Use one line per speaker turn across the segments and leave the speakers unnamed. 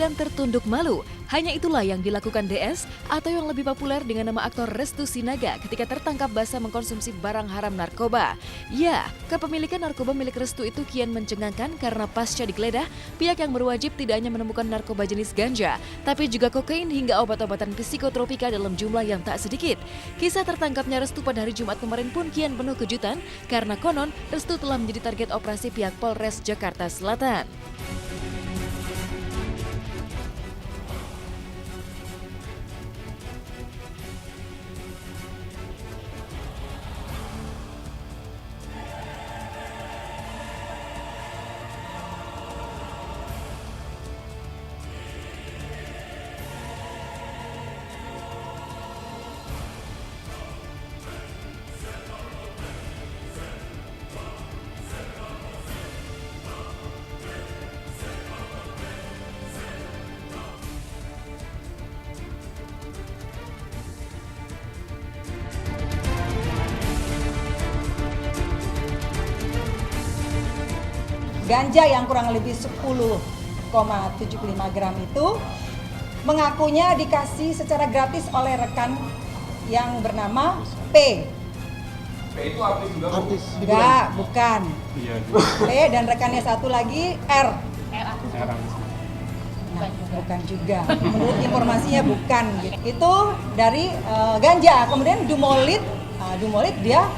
dan tertunduk malu. Hanya itulah yang dilakukan DS atau yang lebih populer dengan nama aktor Restu Sinaga ketika tertangkap basah mengkonsumsi barang haram narkoba. Ya, kepemilikan narkoba milik Restu itu kian mencengangkan karena pasca digeledah, pihak yang berwajib tidak hanya menemukan narkoba jenis ganja, tapi juga kokain hingga obat-obatan psikotropika dalam jumlah yang tak sedikit. Kisah tertangkapnya Restu pada hari Jumat kemarin pun kian penuh kejutan karena konon Restu telah menjadi target operasi pihak Polres Jakarta Selatan.
Ganja yang kurang lebih 10,75 gram itu mengakunya dikasih secara gratis oleh rekan yang bernama P.
P itu artis juga?
Artis.
Enggak, bukan.
Iya.
P dan rekannya satu lagi R. Nah, bukan juga. Menurut informasinya bukan. Itu dari ganja. Kemudian Dumolit dia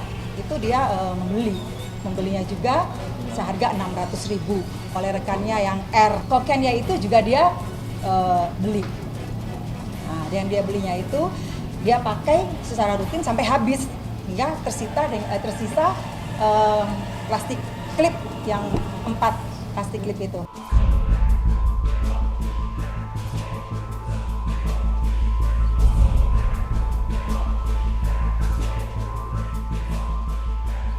membelinya juga seharga 600.000 oleh rekannya yang R. Kokainnya itu juga dia beli. Nah, yang dia belinya itu dia pakai secara rutin sampai habis hingga tersisa plastik klip yang 4 plastik klip itu.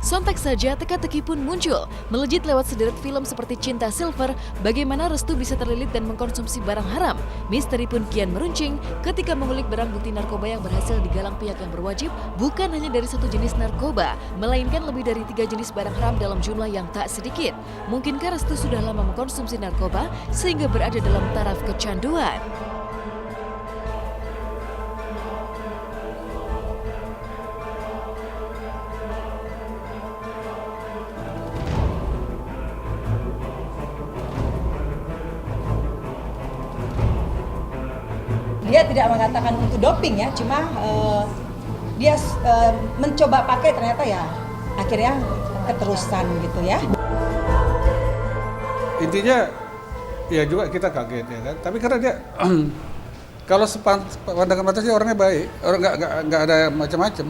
Sontak saja teka-teki pun muncul, melejit lewat sederet film seperti Cinta Silver, bagaimana Restu bisa terlilit dan mengkonsumsi barang haram. Misteri pun kian meruncing ketika mengulik barang bukti narkoba yang berhasil digalang pihak yang berwajib bukan hanya dari satu jenis narkoba, melainkan lebih dari 3 jenis barang haram dalam jumlah yang tak sedikit. Mungkinkah Restu sudah lama mengkonsumsi narkoba sehingga berada dalam taraf kecanduan?
Dia tidak mengatakan untuk doping ya, cuma dia mencoba pakai, ternyata ya akhirnya keterusan gitu ya.
Intinya ya juga kita kaget ya kan, tapi karena dia kalau pandangan mata sih orangnya baik, orang nggak ada macam-macam,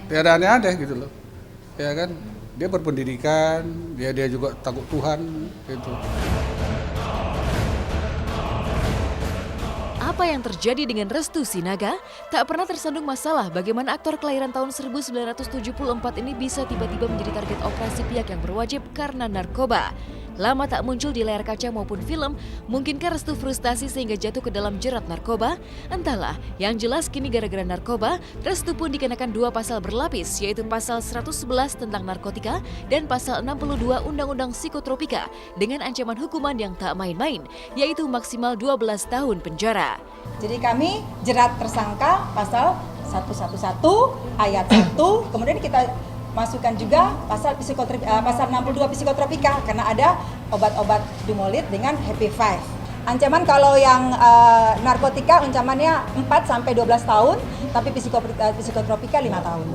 tidak ada aneh-aneh gitu loh, ya kan. Dia berpendidikan, dia juga takut Tuhan gitu.
Apa yang terjadi dengan Restu Sinaga? Tak pernah tersandung masalah bagaimana aktor kelahiran tahun 1974 ini bisa tiba-tiba menjadi target operasi pihak yang berwajib karena narkoba. Lama tak muncul di layar kaca maupun film, mungkinkah Restu frustasi sehingga jatuh ke dalam jerat narkoba? Entahlah, yang jelas kini gara-gara narkoba, Restu pun dikenakan 2 pasal berlapis, yaitu pasal 111 tentang narkotika dan pasal 62 Undang-Undang Psikotropika dengan ancaman hukuman yang tak main-main, yaitu maksimal 12 tahun penjara.
Jadi kami jerat tersangka pasal 111 ayat 1, kemudian kita masukkan juga pasal 62 psikotropika karena ada obat-obat Dumolit dengan Happy Five. Ancaman kalau yang narkotika ancamannya 4-12 tahun, tapi psikotropika 5 tahun.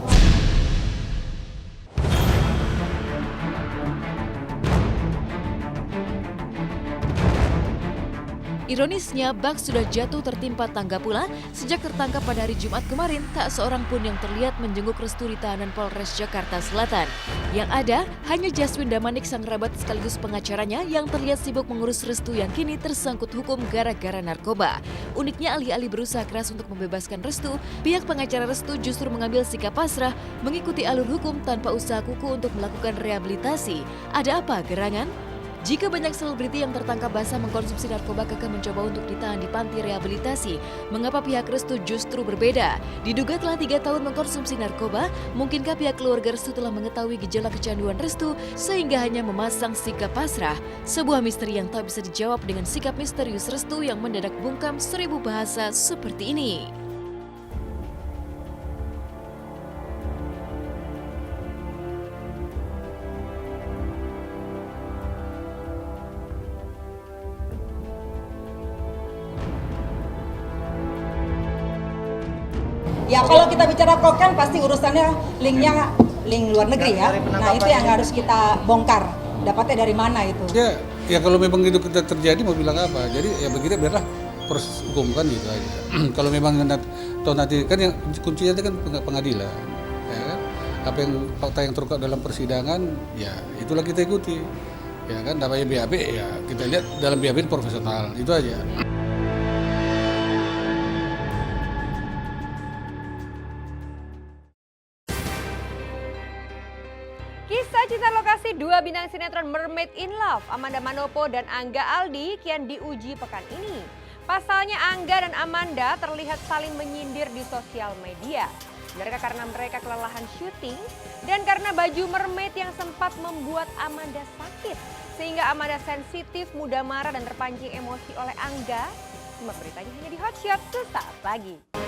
Ironisnya, bak sudah jatuh tertimpa tangga pula sejak tertangkap pada hari Jumat kemarin. Tak seorang pun yang terlihat menjenguk Restu di tahanan Polres Jakarta Selatan. Yang ada hanya Jaswin Damanik, sang kerabat sekaligus pengacaranya yang terlihat sibuk mengurus Restu yang kini tersangkut hukum gara-gara narkoba. Uniknya, alih-alih berusaha keras untuk membebaskan Restu, pihak pengacara Restu justru mengambil sikap pasrah mengikuti alur hukum tanpa usaha kuku untuk melakukan rehabilitasi. Ada apa gerangan? Jika banyak selebriti yang tertangkap basah mengkonsumsi narkoba kekeh mencoba untuk ditahan di panti rehabilitasi, mengapa pihak Restu justru berbeda? Diduga telah 3 tahun mengkonsumsi narkoba, mungkinkah pihak keluarga Restu telah mengetahui gejala kecanduan Restu sehingga hanya memasang sikap pasrah? Sebuah misteri yang tak bisa dijawab dengan sikap misterius Restu yang mendadak bungkam 1000 bahasa seperti ini.
Ya kalau kita bicara kokain pasti urusannya linknya link luar negeri ya. Nah itu yang harus kita bongkar. Dapatnya dari mana itu?
Ya kalau memang itu terjadi mau bilang apa? Jadi ya begitu biarlah proses hukum kan gitu aja. Kalau memang nanti kan yang kuncinya itu kan pengadilan, ya kan? Apa yang fakta yang terungkap dalam persidangan, ya itulah kita ikuti. Ya kan namanya BAP ya kita lihat dalam BAP profesional itu aja.
Kisah cinta lokasi dua bintang sinetron Mermaid in Love, Amanda Manopo dan Angga Aldi kian diuji pekan ini. Pasalnya Angga dan Amanda terlihat saling menyindir di sosial media. Mereka karena mereka kelelahan syuting dan karena baju mermaid yang sempat membuat Amanda sakit. Sehingga Amanda sensitif, mudah marah dan terpancing emosi oleh Angga. Cuma beritanya hanya di Hot Shot sesaat lagi.